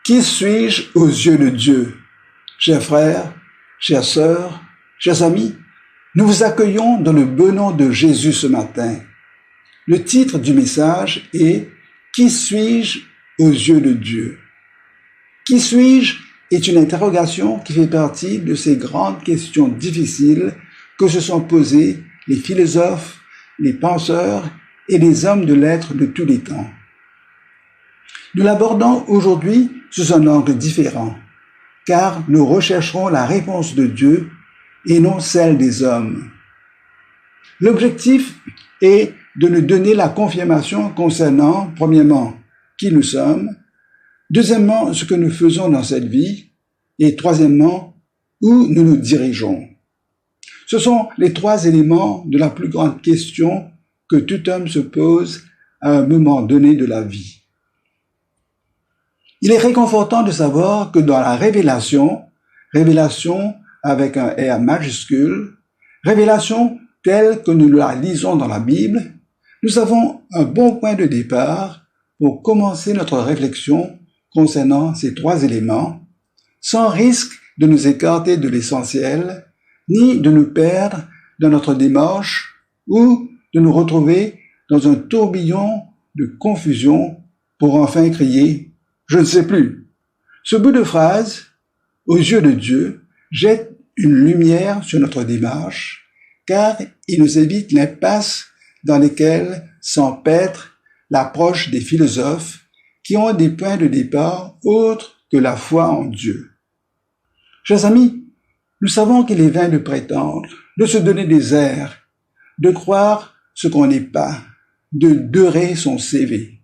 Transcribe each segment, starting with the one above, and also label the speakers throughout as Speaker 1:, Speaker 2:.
Speaker 1: Qui suis-je aux yeux de Dieu? Chers frères, chères sœurs, chers amis, nous vous accueillons dans le beau nom de Jésus ce matin. Le titre du message est « Qui suis-je aux yeux de Dieu ?» Qui suis-je est une interrogation qui fait partie de ces grandes questions difficiles que se sont posées les philosophes, les penseurs et les hommes de lettres de tous les temps. Nous l'abordons aujourd'hui sous un angle différent, car nous rechercherons la réponse de Dieu et non celle des hommes. L'objectif est de nous donner la confirmation concernant, premièrement, qui nous sommes, deuxièmement, ce que nous faisons dans cette vie, et troisièmement, où nous nous dirigeons. Ce sont les trois éléments de la plus grande question que tout homme se pose à un moment donné de la vie. Il est réconfortant de savoir que dans la révélation avec un R majuscule, révélation telle que nous la lisons dans la Bible, nous avons un bon point de départ pour commencer notre réflexion concernant ces trois éléments, sans risque de nous écarter de l'essentiel, ni de nous perdre dans notre démarche ou de nous retrouver dans un tourbillon de confusion pour enfin crier « Je ne sais plus ». Ce bout de phrase, aux yeux de Dieu, jette une lumière sur notre démarche, car il nous évite l'impasse dans lesquelles s'empêtre l'approche des philosophes qui ont des points de départ autres que la foi en Dieu. Chers amis, nous savons qu'il est vain de prétendre, de se donner des airs, de croire ce qu'on n'est pas, de dorer son CV.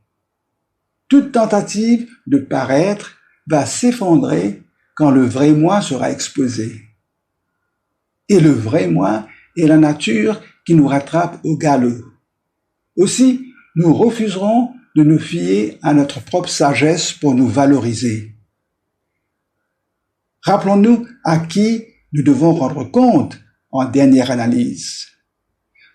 Speaker 1: Toute tentative de paraître va s'effondrer quand le vrai moi sera exposé. Et le vrai moi est la nature qui nous rattrape au galop. Aussi, nous refuserons de nous fier à notre propre sagesse pour nous valoriser. Rappelons-nous à qui nous devons rendre compte en dernière analyse.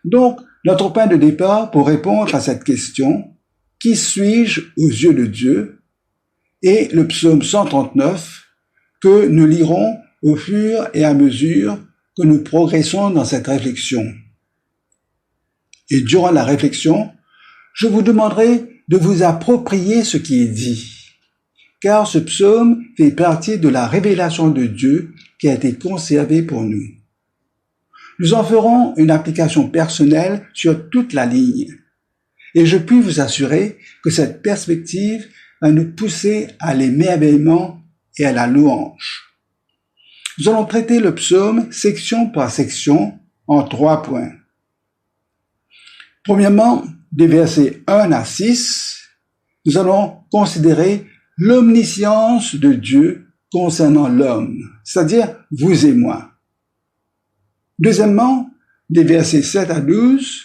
Speaker 1: Donc, notre point de départ pour répondre à cette question, qui suis-je aux yeux de Dieu, est le psaume 139 que nous lirons au fur et à mesure que nous progressons dans cette réflexion. Et durant la réflexion, je vous demanderai de vous approprier ce qui est dit, car ce psaume fait partie de la révélation de Dieu qui a été conservée pour nous. Nous en ferons une application personnelle sur toute la ligne, et je puis vous assurer que cette perspective va nous pousser à l'émerveillement et à la louange. Nous allons traiter le psaume section par section en 3 points. Premièrement, des versets 1 à 6, nous allons considérer l'omniscience de Dieu concernant l'homme, c'est-à-dire vous et moi. Deuxièmement, des versets 7 à 12,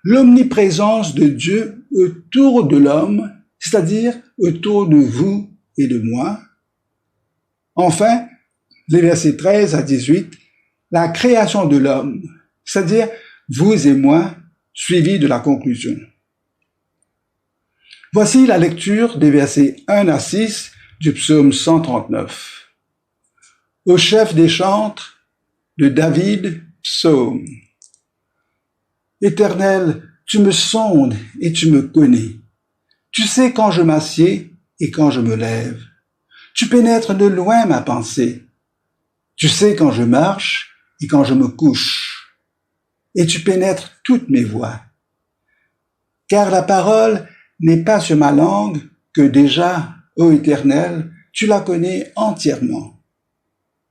Speaker 1: l'omniprésence de Dieu autour de l'homme, c'est-à-dire autour de vous et de moi. Enfin, les versets 13 à 18, la création de l'homme, c'est-à-dire vous et moi, suivi de la conclusion. Voici la lecture des versets 1 à 6 du psaume 139. Au chef des chantres de David, psaume. Éternel, tu me sondes et tu me connais. Tu sais quand je m'assieds et quand je me lève. Tu pénètres de loin ma pensée. Tu sais quand je marche et quand je me couche. Et tu pénètres toutes mes voies. Car la parole n'est pas sur ma langue que déjà, ô Éternel, tu la connais entièrement.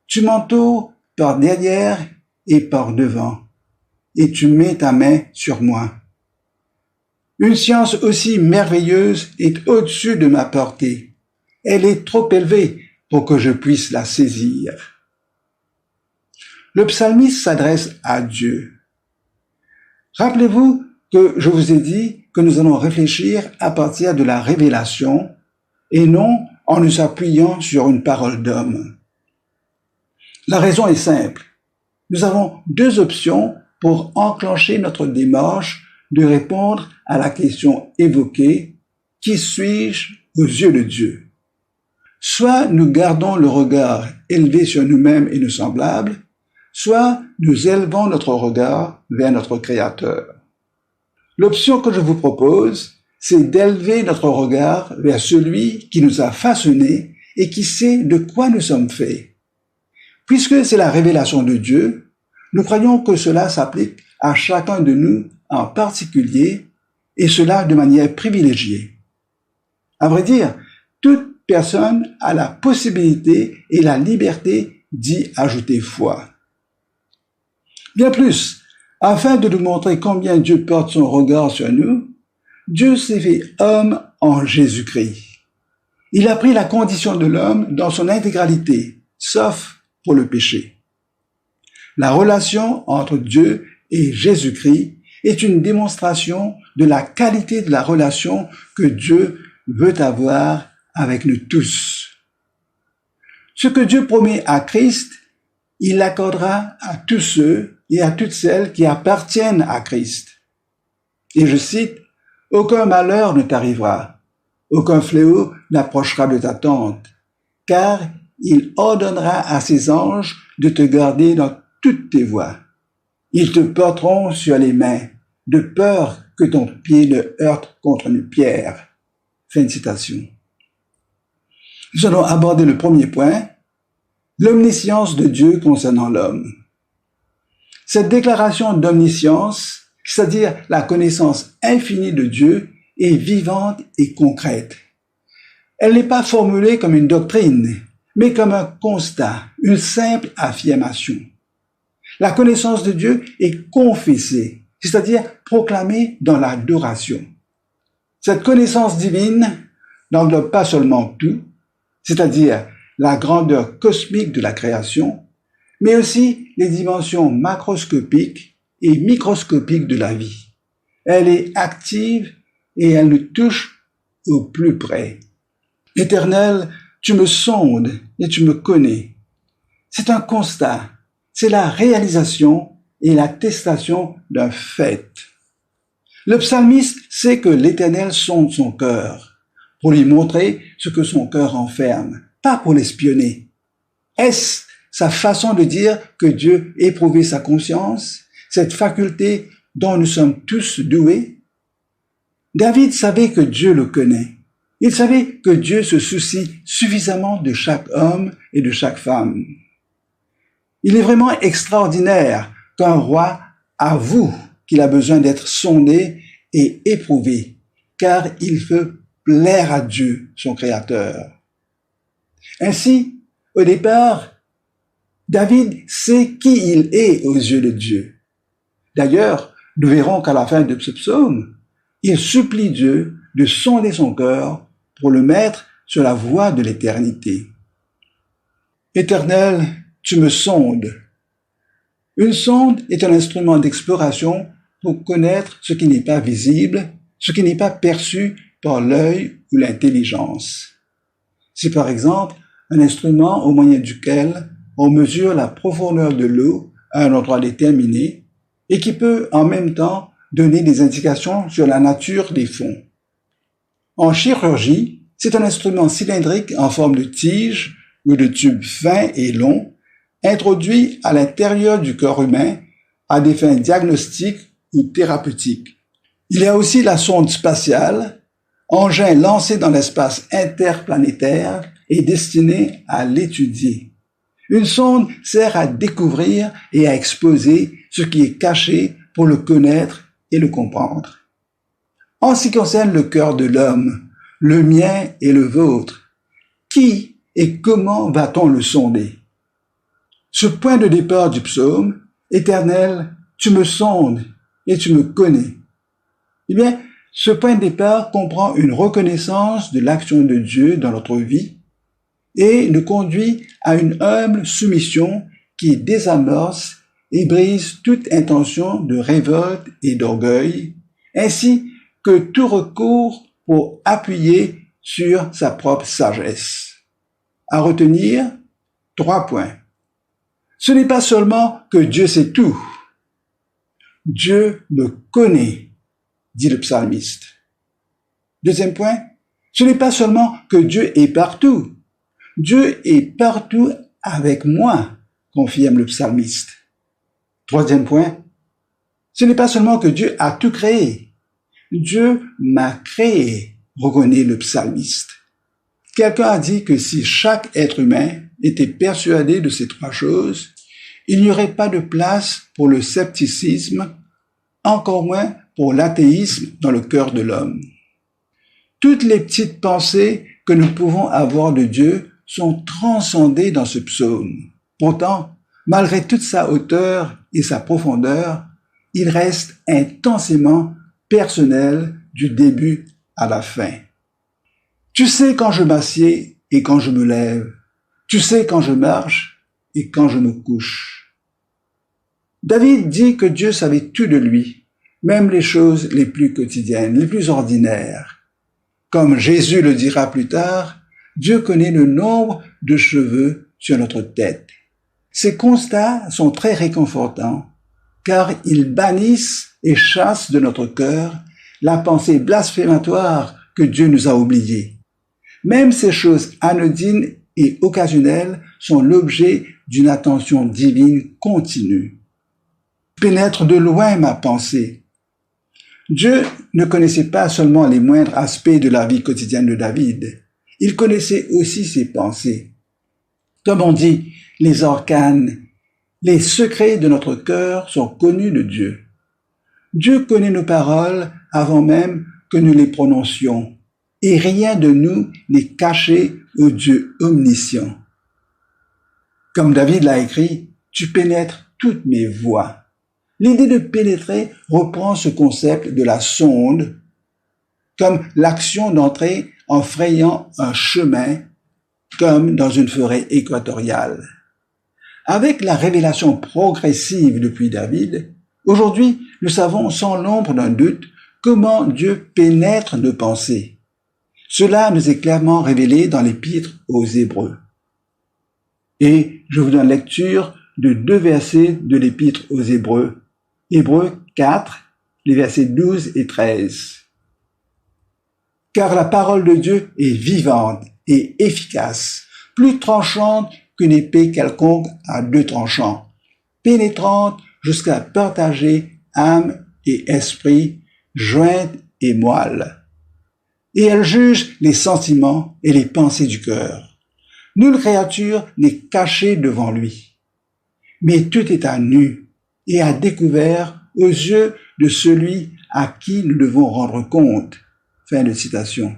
Speaker 1: Tu m'entoures par derrière et par devant, et tu mets ta main sur moi. Une science aussi merveilleuse est au-dessus de ma portée. Elle est trop élevée pour que je puisse la saisir. Le psalmiste s'adresse à Dieu. Rappelez-vous que je vous ai dit que nous allons réfléchir à partir de la révélation et non en nous appuyant sur une parole d'homme. La raison est simple. Nous avons deux options pour enclencher notre démarche de répondre à la question évoquée « Qui suis-je aux yeux de Dieu ?» soit nous gardons le regard élevé sur nous-mêmes et nos semblables, soit nous élevons notre regard vers notre Créateur. L'option que je vous propose, c'est d'élever notre regard vers celui qui nous a façonnés et qui sait de quoi nous sommes faits. Puisque c'est la révélation de Dieu, nous croyons que cela s'applique à chacun de nous en particulier, et cela de manière privilégiée. À vrai dire, toute personne a la possibilité et la liberté d'y ajouter foi. Bien plus, afin de nous montrer combien Dieu porte son regard sur nous, Dieu s'est fait homme en Jésus-Christ. Il a pris la condition de l'homme dans son intégralité, sauf pour le péché. La relation entre Dieu et Jésus-Christ est une démonstration de la qualité de la relation que Dieu veut avoir avec nous tous. Ce que Dieu promet à Christ, il l'accordera à tous ceux et à toutes celles qui appartiennent à Christ. Et je cite, « Aucun malheur ne t'arrivera, aucun fléau n'approchera de ta tente, car il ordonnera à ses anges de te garder dans toutes tes voies. Ils te porteront sur les mains, de peur que ton pied ne heurte contre une pierre. » Fin de citation. Nous allons aborder le premier point, l'omniscience de Dieu concernant l'homme. Cette déclaration d'omniscience, c'est-à-dire la connaissance infinie de Dieu, est vivante et concrète. Elle n'est pas formulée comme une doctrine, mais comme un constat, une simple affirmation. La connaissance de Dieu est confessée, c'est-à-dire proclamée dans l'adoration. Cette connaissance divine n'englobe pas seulement tout, c'est-à-dire la grandeur cosmique de la création, mais aussi les dimensions macroscopiques et microscopiques de la vie. Elle est active et elle nous touche au plus près. Éternel, tu me sondes et tu me connais. C'est un constat, c'est la réalisation et l'attestation d'un fait. Le psalmiste sait que l'Éternel sonde son cœur pour lui montrer ce que son cœur renferme, pas pour l'espionner. Est-ce sa façon de dire que Dieu éprouvait sa conscience, cette faculté dont nous sommes tous doués? David savait que Dieu le connaît. Il savait que Dieu se soucie suffisamment de chaque homme et de chaque femme. Il est vraiment extraordinaire qu'un roi avoue qu'il a besoin d'être sondé et éprouvé, car il veut plaire à Dieu, son Créateur. Ainsi, au départ, David sait qui il est aux yeux de Dieu. D'ailleurs, nous verrons qu'à la fin de ce psaume, il supplie Dieu de sonder son cœur pour le mettre sur la voie de l'éternité. Éternel, tu me sondes. Une sonde est un instrument d'exploration pour connaître ce qui n'est pas visible, ce qui n'est pas perçu par l'œil ou l'intelligence. C'est par exemple un instrument au moyen duquel on mesure la profondeur de l'eau à un endroit déterminé et qui peut en même temps donner des indications sur la nature des fonds. En chirurgie, c'est un instrument cylindrique en forme de tige ou de tube fin et long, introduit à l'intérieur du corps humain à des fins diagnostiques ou thérapeutiques. Il y a aussi la sonde spatiale, engin lancé dans l'espace interplanétaire et destiné à l'étudier. Une sonde sert à découvrir et à exposer ce qui est caché pour le connaître et le comprendre. En ce qui concerne le cœur de l'homme, le mien et le vôtre, qui et comment va-t-on le sonder? Ce point de départ du psaume, « Éternel, tu me sondes et tu me connais ». Eh bien, ce point de départ comprend une reconnaissance de l'action de Dieu dans notre vie et nous conduit à une humble soumission qui désamorce et brise toute intention de révolte et d'orgueil, ainsi que tout recours pour appuyer sur sa propre sagesse. À retenir, 3 points. Ce n'est pas seulement que Dieu sait tout. Dieu me connaît, dit le psalmiste. Deuxième point, ce n'est pas seulement que Dieu est partout. Dieu est partout avec moi, confirme le psalmiste. Troisième point, ce n'est pas seulement que Dieu a tout créé. Dieu m'a créé, reconnaît le psalmiste. Quelqu'un a dit que si chaque être humain était persuadé de ces trois choses, il n'y aurait pas de place pour le scepticisme, encore moins pour l'athéisme dans le cœur de l'homme. Toutes les petites pensées que nous pouvons avoir de Dieu sont transcendées dans ce psaume. Pourtant, malgré toute sa hauteur et sa profondeur, il reste intensément personnel du début à la fin. Tu sais quand je m'assieds et quand je me lève. Tu sais quand je marche et quand je me couche. David dit que Dieu savait tout de lui, même les choses les plus quotidiennes, les plus ordinaires. Comme Jésus le dira plus tard, Dieu connaît le nombre de cheveux sur notre tête. Ces constats sont très réconfortants, car ils bannissent et chassent de notre cœur la pensée blasphématoire que Dieu nous a oubliée. Même ces choses anodines et occasionnelles sont l'objet d'une attention divine continue. Pénètre de loin ma pensée. Dieu ne connaissait pas seulement les moindres aspects de la vie quotidienne de David, il connaissait aussi ses pensées. Comme on dit, les arcanes, les secrets de notre cœur sont connus de Dieu. Dieu connaît nos paroles avant même que nous les prononcions, et rien de nous n'est caché au Dieu omniscient. Comme David l'a écrit, tu pénètres toutes mes voies. L'idée de pénétrer reprend ce concept de la sonde comme l'action d'entrer en frayant un chemin comme dans une forêt équatoriale. Avec la révélation progressive depuis David, aujourd'hui, nous savons sans l'ombre d'un doute comment Dieu pénètre nos pensées. Cela nous est clairement révélé dans l'épître aux Hébreux. Et je vous donne lecture de 2 versets de l'épître aux Hébreux. Hébreux 4, les versets 12 et 13. Car la parole de Dieu est vivante et efficace, plus tranchante qu'une épée quelconque à 2 tranchants, pénétrante jusqu'à partager âme et esprit, jointes et moelle. Et elle juge les sentiments et les pensées du cœur. Nulle créature n'est cachée devant lui, mais tout est à nu et à découvert aux yeux de celui à qui nous devons rendre compte. Fin de citation.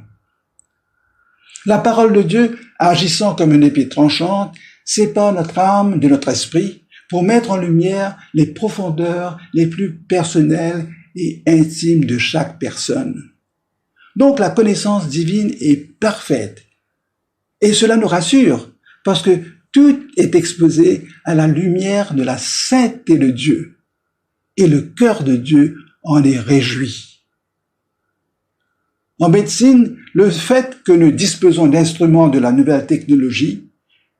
Speaker 1: La parole de Dieu, agissant comme une épée tranchante, sépare notre âme de notre esprit pour mettre en lumière les profondeurs les plus personnelles et intimes de chaque personne. Donc la connaissance divine est parfaite. Et cela nous rassure, parce que tout est exposé à la lumière de la sainteté de Dieu. Et le cœur de Dieu en est réjoui. En médecine, le fait que nous disposons d'instruments de la nouvelle technologie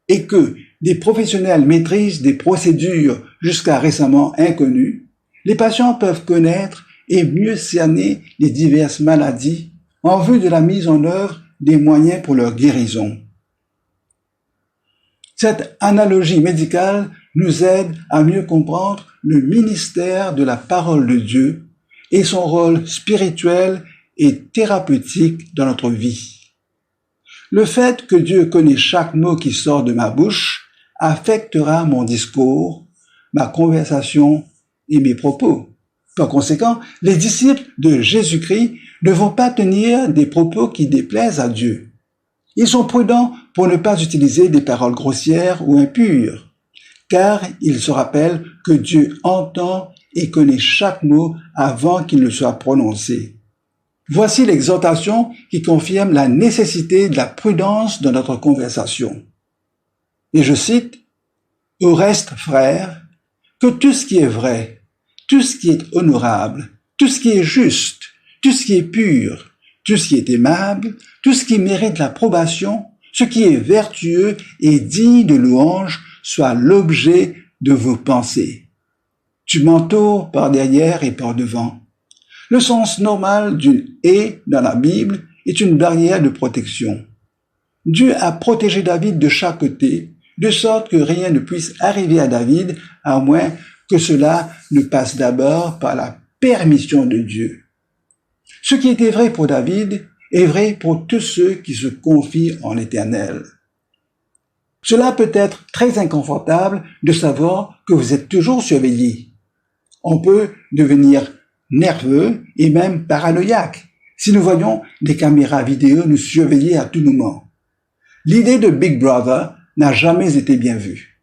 Speaker 1: et que des professionnels maîtrisent des procédures jusqu'à récemment inconnues, les patients peuvent connaître et mieux cerner les diverses maladies en vue de la mise en œuvre des moyens pour leur guérison. Cette analogie médicale nous aide à mieux comprendre le ministère de la parole de Dieu et son rôle spirituel et thérapeutique dans notre vie. Le fait que Dieu connaît chaque mot qui sort de ma bouche affectera mon discours, ma conversation et mes propos. Par conséquent, les disciples de Jésus-Christ ne vont pas tenir des propos qui déplaisent à Dieu. Ils sont prudents pour ne pas utiliser des paroles grossières ou impures, car ils se rappellent que Dieu entend et connaît chaque mot avant qu'il ne soit prononcé. Voici l'exhortation qui confirme la nécessité de la prudence dans notre conversation. Et je cite, « Au reste, frères, que tout ce qui est vrai, tout ce qui est honorable, tout ce qui est juste, tout ce qui est pur, tout ce qui est aimable, tout ce qui mérite l'approbation, ce qui est vertueux et digne de louange, soit l'objet de vos pensées. Tu m'entoures par derrière et par devant. » Le sens normal d'une « et » dans la Bible est une barrière de protection. Dieu a protégé David de chaque côté, de sorte que rien ne puisse arriver à David, à moins que cela ne passe d'abord par la permission de Dieu. Ce qui était vrai pour David est vrai pour tous ceux qui se confient en l'Éternel. Cela peut être très inconfortable de savoir que vous êtes toujours surveillé. On peut devenir nerveux et même paranoïaque si nous voyons des caméras vidéo nous surveiller à tout moment. L'idée de Big Brother n'a jamais été bien vue.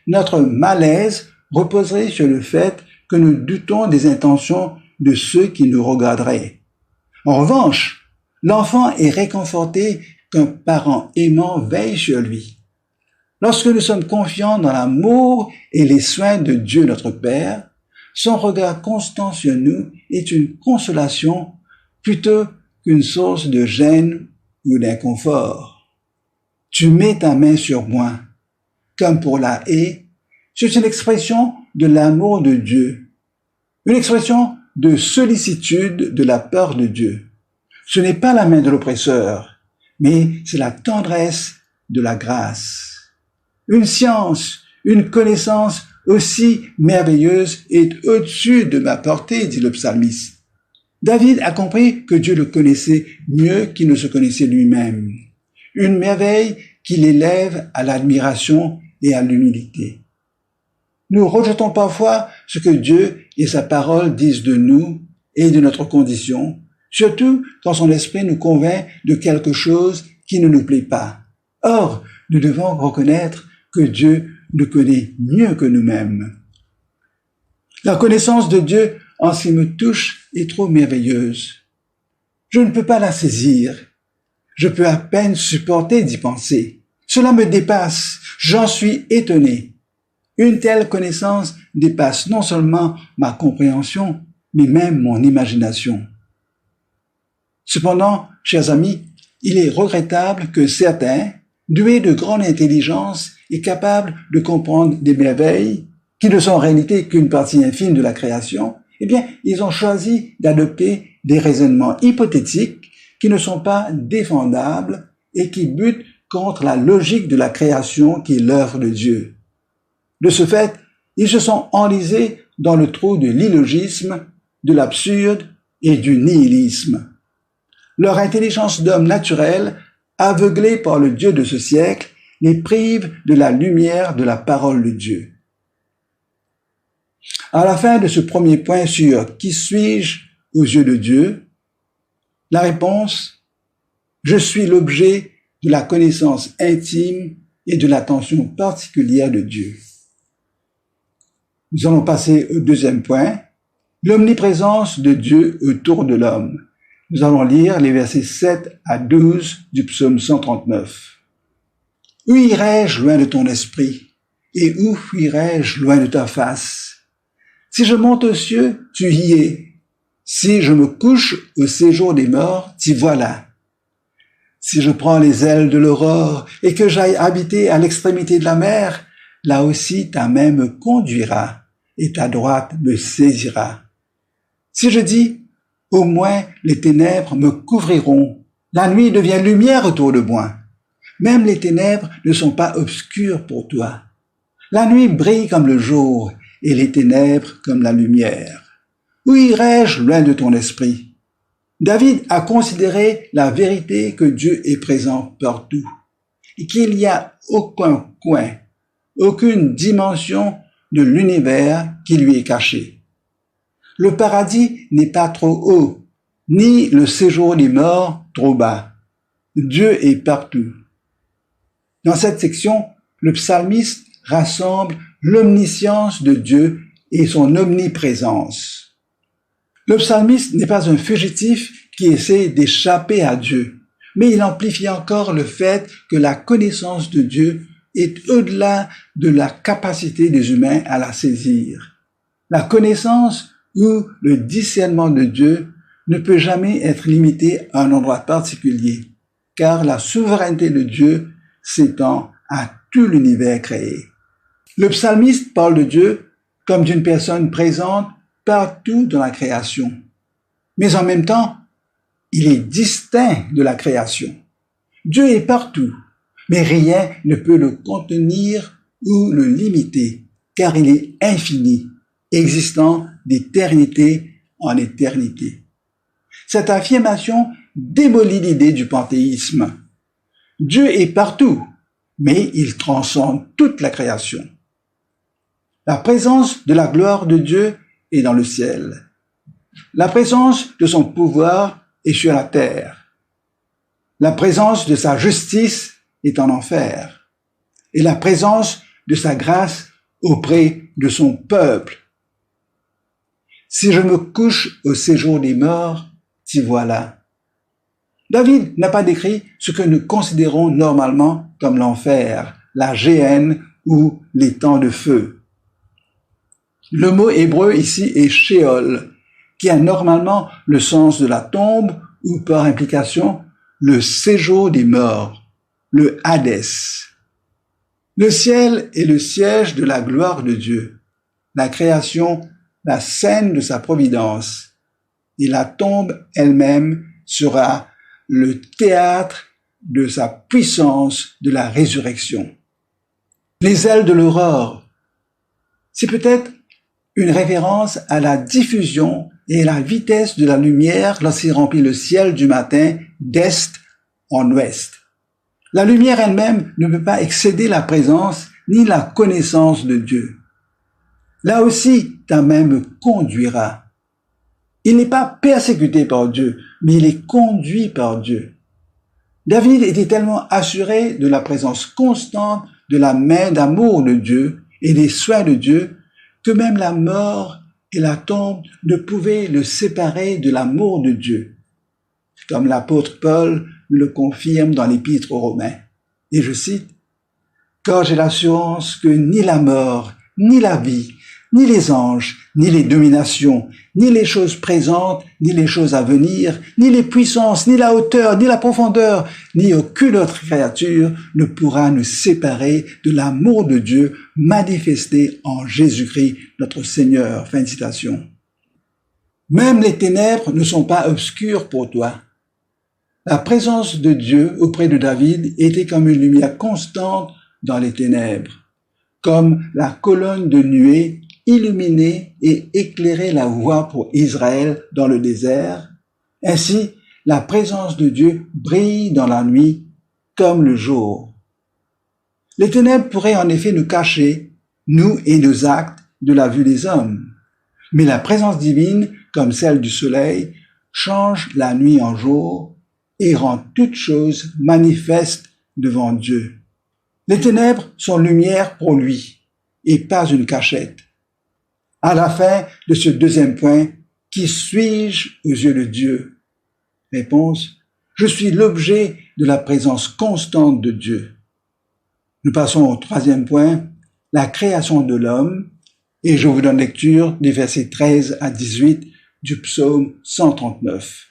Speaker 1: Notre malaise reposerait sur le fait que nous doutons des intentions de ceux qui nous regarderaient. En revanche, l'enfant est réconforté qu'un parent aimant veille sur lui. Lorsque nous sommes confiants dans l'amour et les soins de Dieu notre Père, son regard constant sur nous est une consolation plutôt qu'une source de gêne ou d'inconfort. Tu mets ta main sur moi, comme pour la haie, c'est une expression de l'amour de Dieu, une expression de sollicitude de la peur de Dieu. Ce n'est pas la main de l'oppresseur, mais c'est la tendresse de la grâce. Une science, une connaissance aussi merveilleuse est au-dessus de ma portée, dit le psalmiste. David a compris que Dieu le connaissait mieux qu'il ne se connaissait lui-même. Une merveille qui l'élève à l'admiration et à l'humilité. Nous rejetons parfois ce que Dieu et sa parole disent de nous et de notre condition, surtout quand son esprit nous convainc de quelque chose qui ne nous plaît pas. Or, nous devons reconnaître que Dieu nous connaît mieux que nous-mêmes. La connaissance de Dieu en ce qui me touche est trop merveilleuse. Je ne peux pas la saisir. Je peux à peine supporter d'y penser. Cela me dépasse. J'en suis étonné. Une telle connaissance dépasse non seulement ma compréhension, mais même mon imagination. Cependant, chers amis, il est regrettable que certains, doués de grande intelligence et capables de comprendre des merveilles, qui ne sont en réalité qu'une partie infime de la création, eh bien, ils ont choisi d'adopter des raisonnements hypothétiques qui ne sont pas défendables et qui butent contre la logique de la création qui est l'œuvre de Dieu. De ce fait, ils se sont enlisés dans le trou de l'illogisme, de l'absurde et du nihilisme. Leur intelligence d'homme naturel, aveuglée par le Dieu de ce siècle, les prive de la lumière de la parole de Dieu. À la fin de ce premier point sur « Qui suis-je aux yeux de Dieu ?», la réponse « Je suis l'objet de la connaissance intime et de l'attention particulière de Dieu ». Nous allons passer au deuxième point, l'omniprésence de Dieu autour de l'homme. Nous allons lire les versets 7 à 12 du psaume 139. Où irai-je loin de ton esprit, et où fuirai-je loin de ta face? Si je monte aux cieux, tu y es. Si je me couche au séjour des morts, t'y voilà. Si je prends les ailes de l'aurore et que j'aille habiter à l'extrémité de la mer, là aussi ta main me conduira et ta droite me saisira. Si je dis, au moins les ténèbres me couvriront, la nuit devient lumière autour de moi. Même les ténèbres ne sont pas obscures pour toi. La nuit brille comme le jour et les ténèbres comme la lumière. Où irai-je loin de ton esprit? David a considéré la vérité que Dieu est présent partout et qu'il n'y a aucun coin, aucune dimension de l'univers qui lui est caché. Le paradis n'est pas trop haut, ni le séjour des morts trop bas. Dieu est partout. Dans cette section, le psalmiste rassemble l'omniscience de Dieu et son omniprésence. Le psalmiste n'est pas un fugitif qui essaie d'échapper à Dieu, mais il amplifie encore le fait que la connaissance de Dieu est au-delà de la capacité des humains à la saisir. La connaissance ou le discernement de Dieu ne peut jamais être limité à un endroit particulier, car la souveraineté de Dieu s'étend à tout l'univers créé. Le psalmiste parle de Dieu comme d'une personne présente partout dans la création. Mais en même temps, il est distinct de la création. Dieu est partout, mais rien ne peut le contenir ou le limiter, car il est infini, existant d'éternité en éternité. Cette affirmation démolit l'idée du panthéisme. Dieu est partout, mais il transcende toute la création. La présence de la gloire de Dieu est dans le ciel. La présence de son pouvoir est sur la terre. La présence de sa justice est en enfer. Et la présence de sa grâce auprès de son peuple. Si je me couche au séjour des morts, t'y voilà. David n'a pas décrit ce que nous considérons normalement comme l'enfer, la géhenne ou les temps de feu. Le mot hébreu ici est Sheol, qui a normalement le sens de la tombe ou par implication le séjour des morts, le Hadès. Le ciel est le siège de la gloire de Dieu, la création, la scène de sa providence, et la tombe elle-même sera le théâtre de sa puissance de la résurrection. Les ailes de l'aurore, c'est peut-être une référence à la diffusion et à la vitesse de la lumière lorsqu'il remplit le ciel du matin d'est en ouest. La lumière elle-même ne peut pas excéder la présence ni la connaissance de Dieu. Là aussi, ta main me conduira. Il n'est pas persécuté par Dieu, mais il est conduit par Dieu. David était tellement assuré de la présence constante de la main d'amour de Dieu et des soins de Dieu que même la mort et la tombe ne pouvaient le séparer de l'amour de Dieu. Comme l'apôtre Paul le confirme dans l'épître aux Romains. Et je cite, « Car j'ai l'assurance que ni la mort, ni la vie, ni les anges, ni les dominations, ni les choses présentes, ni les choses à venir, ni les puissances, ni la hauteur, ni la profondeur, ni aucune autre créature ne pourra nous séparer de l'amour de Dieu manifesté en Jésus-Christ, notre Seigneur. » Fin de citation. Même les ténèbres ne sont pas obscures pour toi. La présence de Dieu auprès de David était comme une lumière constante dans les ténèbres, comme la colonne de nuée illuminait et éclairait la voie pour Israël dans le désert. Ainsi, la présence de Dieu brille dans la nuit comme le jour. Les ténèbres pourraient en effet nous cacher, nous et nos actes, de la vue des hommes. Mais la présence divine, comme celle du soleil, change la nuit en jour et rend toute chose manifeste devant Dieu. Les ténèbres sont lumière pour lui et pas une cachette. À la fin de ce deuxième point, qui suis-je aux yeux de Dieu? Réponse, je suis l'objet de la présence constante de Dieu. Nous passons au troisième point, la création de l'homme, et je vous donne lecture des versets 13 à 18 du psaume 139.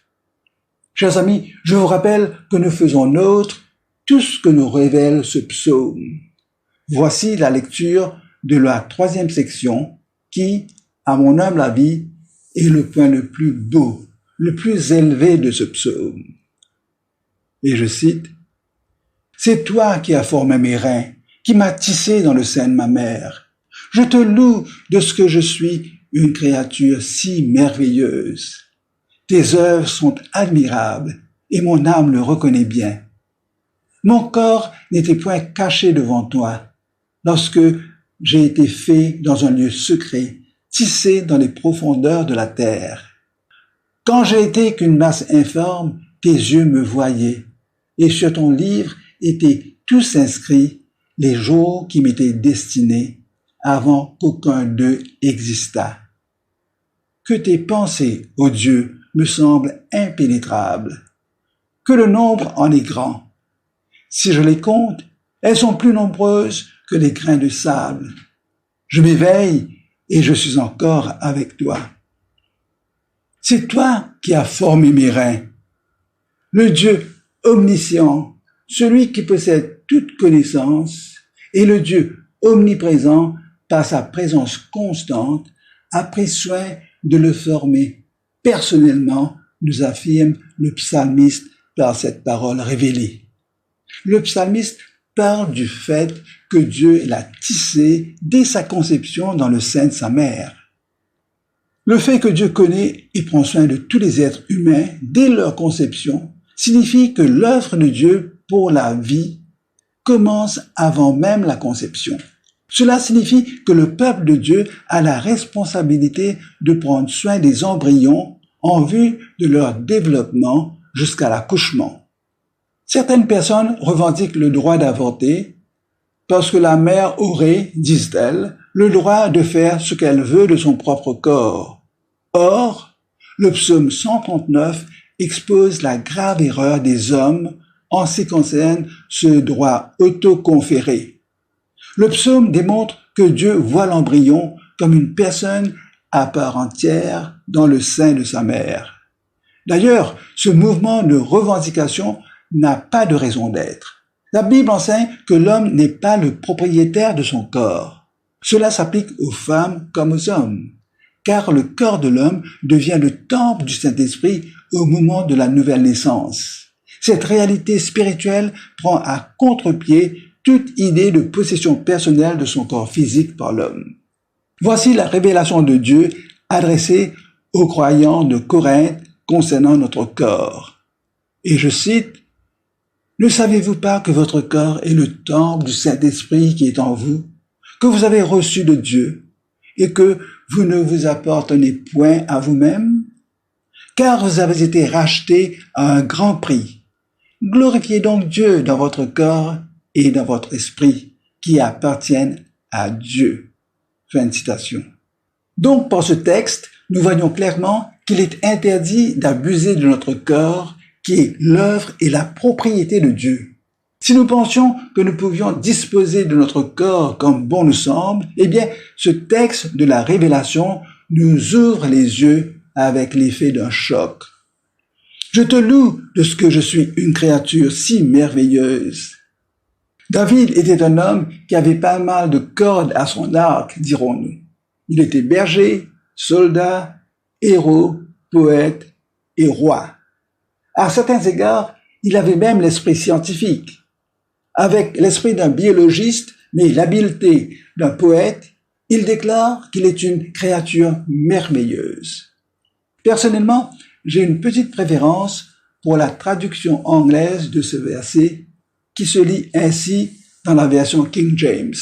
Speaker 1: Chers amis, je vous rappelle que nous faisons nôtre tout ce que nous révèle ce psaume. Voici la lecture de la troisième section qui, à mon humble avis, est le point le plus beau, le plus élevé de ce psaume. Et je cite, « C'est toi qui as formé mes reins, qui m'as tissé dans le sein de ma mère. Je te loue de ce que je suis une créature si merveilleuse. Tes œuvres sont admirables et mon âme le reconnaît bien. Mon corps n'était point caché devant toi lorsque j'ai été fait dans un lieu secret, tissé dans les profondeurs de la terre. Quand j'ai été qu'une masse informe, tes yeux me voyaient et sur ton livre étaient tous inscrits les jours qui m'étaient destinés avant qu'aucun d'eux existât. Que tes pensées, ô Dieu, me semblent impénétrables, que le nombre en est grand. Si je les compte, elles sont plus nombreuses que les grains de sable. Je m'éveille et je suis encore avec toi. C'est toi qui as formé mes reins, le Dieu omniscient, celui qui possède toute connaissance, et le Dieu omniprésent, par sa présence constante, a pris soin de le former personnellement, nous affirme le psalmiste par cette parole révélée. Le psalmiste parle du fait que Dieu l'a tissé dès sa conception dans le sein de sa mère. Le fait que Dieu connaît et prend soin de tous les êtres humains dès leur conception signifie que l'œuvre de Dieu pour la vie commence avant même la conception. Cela signifie que le peuple de Dieu a la responsabilité de prendre soin des embryons en vue de leur développement jusqu'à l'accouchement. Certaines personnes revendiquent le droit d'avorter parce que la mère aurait, disent-elles, le droit de faire ce qu'elle veut de son propre corps. Or, le psaume 139 expose la grave erreur des hommes en ce qui concerne ce droit autoconféré. Le psaume démontre que Dieu voit l'embryon comme une personne à part entière dans le sein de sa mère. D'ailleurs, ce mouvement de revendication n'a pas de raison d'être. La Bible enseigne que l'homme n'est pas le propriétaire de son corps. Cela s'applique aux femmes comme aux hommes, car le corps de l'homme devient le temple du Saint-Esprit au moment de la nouvelle naissance. Cette réalité spirituelle prend à contre-pied toute idée de possession personnelle de son corps physique par l'homme. Voici la révélation de Dieu adressée aux croyants de Corinthe concernant notre corps. Et je cite, « Ne savez-vous pas que votre corps est le temple du Saint-Esprit qui est en vous, que vous avez reçu de Dieu, et que vous ne vous appartenez point à vous-même, car vous avez été rachetés à un grand prix. Glorifiez donc Dieu dans votre corps et dans votre esprit, qui appartiennent à Dieu. » Fin de citation. Donc, par ce texte, nous voyons clairement qu'il est interdit d'abuser de notre corps, qui est l'œuvre et la propriété de Dieu. Si nous pensions que nous pouvions disposer de notre corps comme bon nous semble, eh bien, ce texte de la Révélation nous ouvre les yeux avec l'effet d'un choc. Je te loue de ce que je suis une créature si merveilleuse. David était un homme qui avait pas mal de cordes à son arc, dirons-nous. Il était berger, soldat, héros, poète et roi. À certains égards, il avait même l'esprit scientifique. Avec l'esprit d'un biologiste, mais l'habileté d'un poète, il déclare qu'il est une créature merveilleuse. Personnellement, j'ai une petite préférence pour la traduction anglaise de ce verset qui se lit ainsi dans la version King James.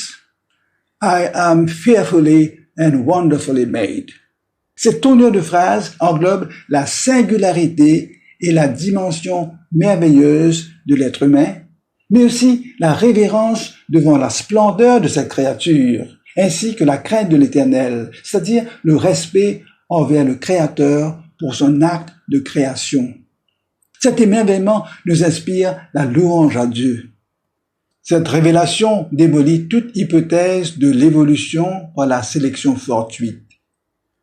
Speaker 1: I am fearfully and wonderfully made. Cette tournure de phrase englobe la singularité et la dimension merveilleuse de l'être humain, mais aussi la révérence devant la splendeur de cette créature, ainsi que la crainte de l'Éternel, c'est-à-dire le respect envers le Créateur pour son acte de création. Cet émerveillement nous inspire la louange à Dieu. Cette révélation démolit toute hypothèse de l'évolution par la sélection fortuite.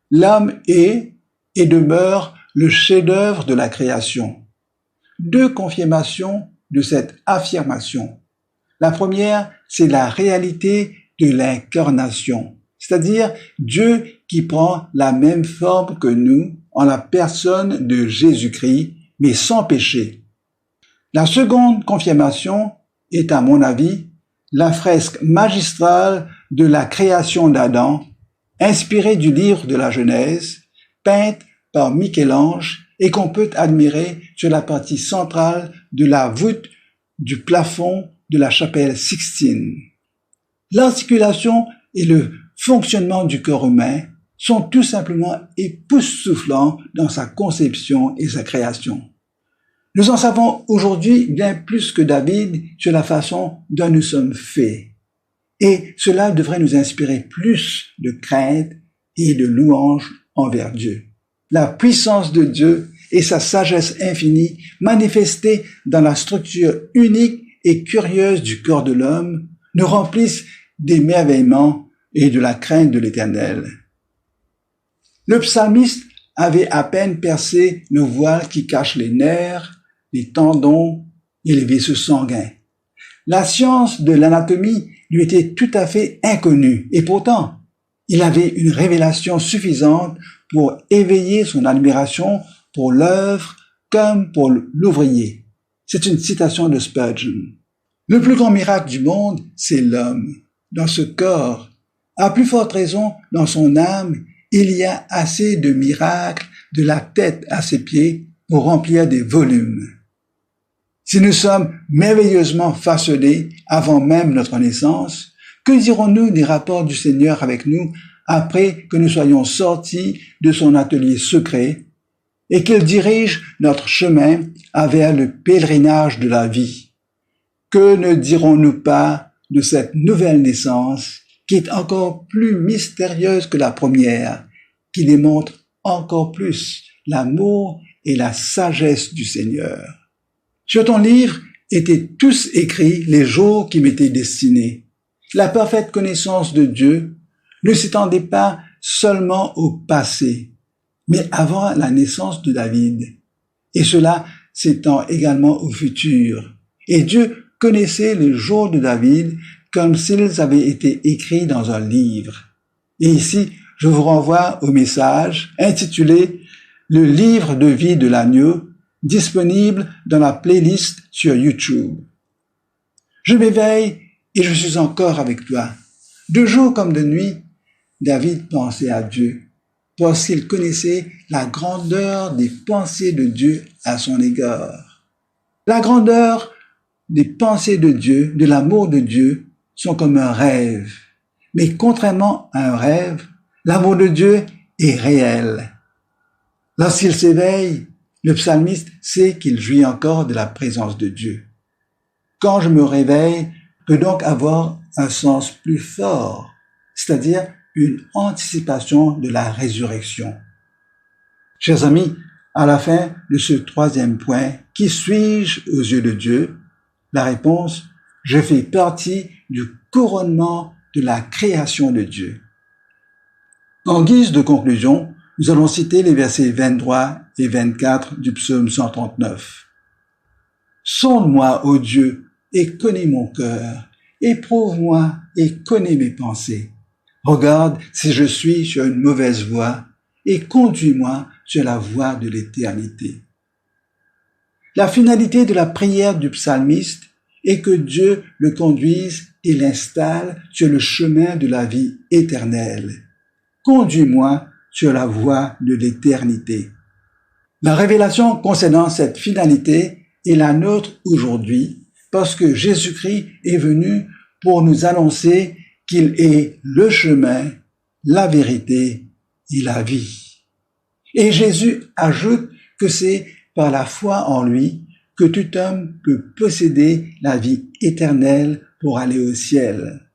Speaker 1: L'homme est et demeure le chef-d'œuvre de la création. Deux confirmations de cette affirmation. La première, c'est la réalité de l'incarnation, c'est-à-dire Dieu qui prend la même forme que nous en la personne de Jésus-Christ, mais sans péché. La seconde confirmation est, à mon avis, la fresque magistrale de la création d'Adam, inspirée du livre de la Genèse, peinte par Michel-Ange et qu'on peut admirer sur la partie centrale de la voûte du plafond de la chapelle Sixtine. L'articulation et le fonctionnement du corps humain sont tout simplement époustouflants dans sa conception et sa création. Nous en savons aujourd'hui bien plus que David sur la façon dont nous sommes faits. Et cela devrait nous inspirer plus de crainte et de louange envers Dieu. La puissance de Dieu et sa sagesse infinie manifestée dans la structure unique et curieuse du corps de l'homme nous remplissent d'émerveillement et de la crainte de l'Éternel. Le psalmiste avait à peine percé le voile qui cache les nerfs, les tendons et les vaisseaux sanguins. La science de l'anatomie lui était tout à fait inconnue et pourtant, il avait une révélation suffisante pour éveiller son admiration pour l'œuvre comme pour l'ouvrier. C'est une citation de Spurgeon. Le plus grand miracle du monde, c'est l'homme. Dans ce corps, à plus forte raison, dans son âme, il y a assez de miracles de la tête à ses pieds pour remplir des volumes. Si nous sommes merveilleusement façonnés avant même notre naissance, que dirons-nous des rapports du Seigneur avec nous après que nous soyons sortis de son atelier secret et qu'il dirige notre chemin vers le pèlerinage de la vie? Que ne dirons-nous pas de cette nouvelle naissance qui est encore plus mystérieuse que la première, qui démontre encore plus l'amour et la sagesse du Seigneur? Sur ton livre étaient tous écrits les jours qui m'étaient destinés. La parfaite connaissance de Dieu ne s'étendait pas seulement au passé, mais avant la naissance de David. Et cela s'étend également au futur. Et Dieu connaissait les jours de David comme s'ils avaient été écrits dans un livre. Et ici, je vous renvoie au message intitulé « Le livre de vie de l'agneau » disponible dans la playlist sur YouTube. Je m'éveille et je suis encore avec toi. De jour comme de nuit, David pensait à Dieu, parce qu'il connaissait la grandeur des pensées de Dieu à son égard. La grandeur des pensées de Dieu, de l'amour de Dieu, sont comme un rêve. Mais contrairement à un rêve, l'amour de Dieu est réel. Lorsqu'il s'éveille, le psalmiste sait qu'il jouit encore de la présence de Dieu. Quand je me réveille, peut donc avoir un sens plus fort, c'est-à-dire une anticipation de la résurrection. Chers amis, à la fin de ce troisième point, qui suis-je aux yeux de Dieu? La réponse, je fais partie du couronnement de la création de Dieu. En guise de conclusion, nous allons citer les versets 23 et 24 du psaume 139. Sonde-moi, ô Dieu, et connais mon cœur. Éprouve-moi et connais mes pensées. Regarde si je suis sur une mauvaise voie et conduis-moi sur la voie de l'éternité. La finalité de la prière du psalmiste est que Dieu le conduise et l'installe sur le chemin de la vie éternelle. Conduis-moi sur la voie de l'éternité. La révélation concernant cette finalité est la nôtre aujourd'hui parce que Jésus-Christ est venu pour nous annoncer qu'il est le chemin, la vérité et la vie. Et Jésus ajoute que c'est par la foi en lui que tout homme peut posséder la vie éternelle pour aller au ciel.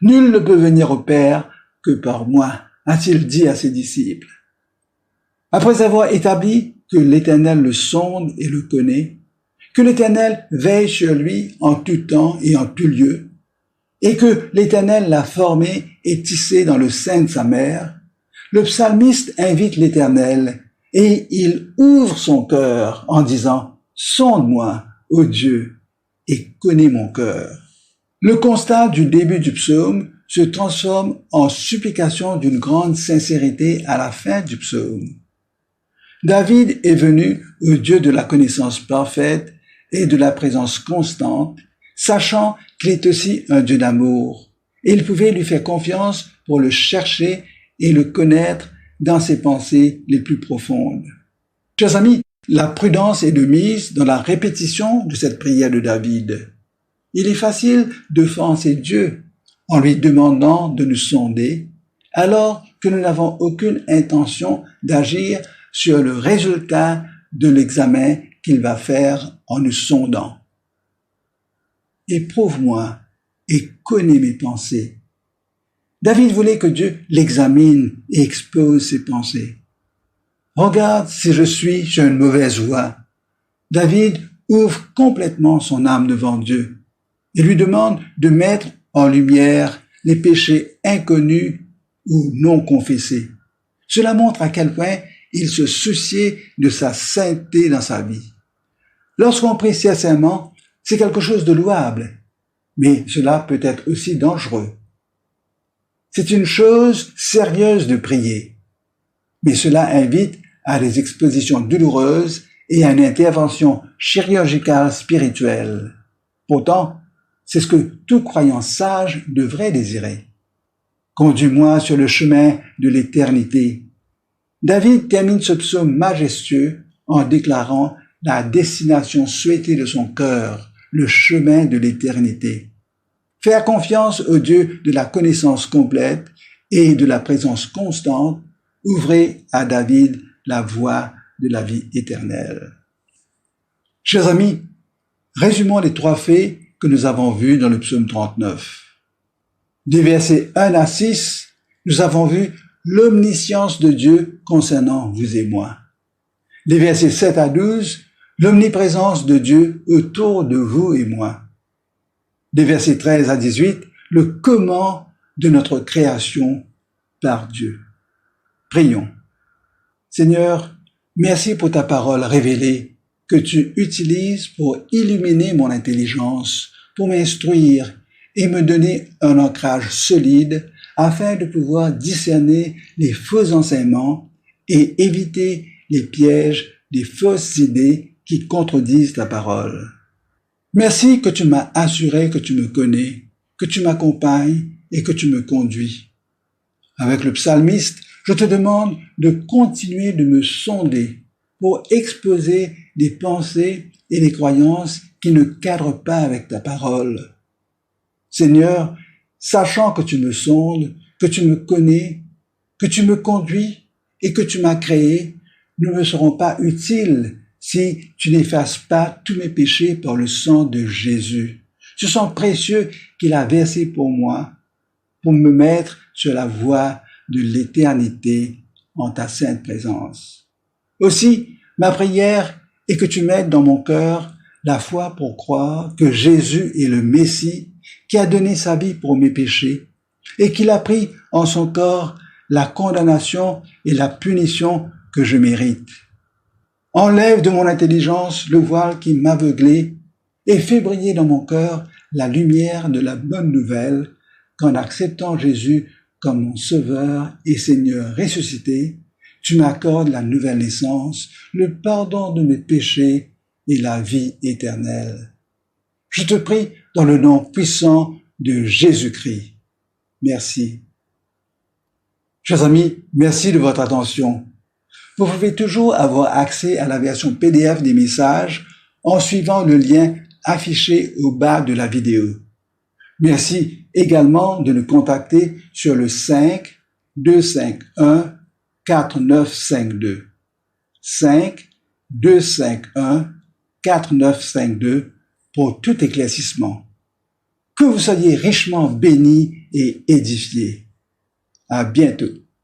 Speaker 1: Nul ne peut venir au Père que par moi, a-t-il dit à ses disciples. Après avoir établi que l'Éternel le sonde et le connaît, que l'Éternel veille sur lui en tout temps et en tout lieu, et que l'Éternel l'a formé et tissé dans le sein de sa mère, le psalmiste invite l'Éternel et il ouvre son cœur en disant « Sonde-moi, ô Dieu, et connais mon cœur ». Le constat du début du psaume se transforme en supplication d'une grande sincérité à la fin du psaume. David est venu au Dieu de la connaissance parfaite et de la présence constante, sachant qu'il est aussi un Dieu d'amour, et il pouvait lui faire confiance pour le chercher et le connaître dans ses pensées les plus profondes. Chers amis, la prudence est de mise dans la répétition de cette prière de David. Il est facile d'offenser Dieu en lui demandant de nous sonder, alors que nous n'avons aucune intention d'agir sur le résultat de l'examen qu'il va faire en nous sondant. Éprouve-moi et connais mes pensées. David voulait que Dieu l'examine et expose ses pensées. Regarde si je suis sur une mauvaise voie. David ouvre complètement son âme devant Dieu et lui demande de mettre en lumière les péchés inconnus ou non confessés. Cela montre à quel point il se souciait de sa sainteté dans sa vie. Lorsqu'on prie sincèrement, c'est quelque chose de louable, mais cela peut être aussi dangereux. C'est une chose sérieuse de prier, mais cela invite à des expositions douloureuses et à une intervention chirurgicale spirituelle. Pourtant, C'est ce que tout croyant sage devrait désirer. Conduis-moi sur le chemin de l'éternité. David termine ce psaume majestueux en déclarant la destination souhaitée de son cœur, le chemin de l'éternité. Faire confiance au Dieu de la connaissance complète et de la présence constante ouvrait à David la voie de la vie éternelle. Chers amis, résumons les 3 faits que nous avons vus dans le psaume 39. Des versets 1 à 6, nous avons vu l'omniscience de Dieu concernant vous et moi. Des versets 7 à 12, l'omniprésence de Dieu autour de vous et moi. Des versets 13 à 18, le comment de notre création par Dieu. Prions. Seigneur, merci pour ta parole révélée que tu utilises pour illuminer mon intelligence, pour m'instruire et me donner un ancrage solide afin de pouvoir discerner les faux enseignements et éviter les pièges des fausses idées qui contredisent ta parole. Merci que tu m'as assuré que tu me connais, que tu m'accompagnes et que tu me conduis. Avec le psalmiste, je te demande de continuer de me sonder pour exposer des pensées et des croyances qui ne cadrent pas avec ta parole. Seigneur, sachant que tu me sondes, que tu me connais, que tu me conduis et que tu m'as créé, ne me seront pas utiles si tu n'effaces pas tous mes péchés par le sang de Jésus. Ce sang précieux qu'il a versé pour moi, pour me mettre sur la voie de l'éternité en ta sainte présence. Aussi, ma prière est que tu mettes dans mon cœur la foi pour croire que Jésus est le Messie qui a donné sa vie pour mes péchés et qu'il a pris en son corps la condamnation et la punition que je mérite. Enlève de mon intelligence le voile qui m'aveuglait et fais briller dans mon cœur la lumière de la bonne nouvelle qu'en acceptant Jésus comme mon Sauveur et Seigneur ressuscité, tu m'accordes la nouvelle naissance, le pardon de mes péchés et la vie éternelle. Je te prie dans le nom puissant de Jésus-Christ. Merci. Chers amis, merci de votre attention. Vous pouvez toujours avoir accès à la version PDF des messages en suivant le lien affiché au bas de la vidéo. Merci également de nous contacter sur le 5 251 4952. 5 251 4952 pour tout éclaircissement. Que vous soyez richement bénis et édifiés. À bientôt.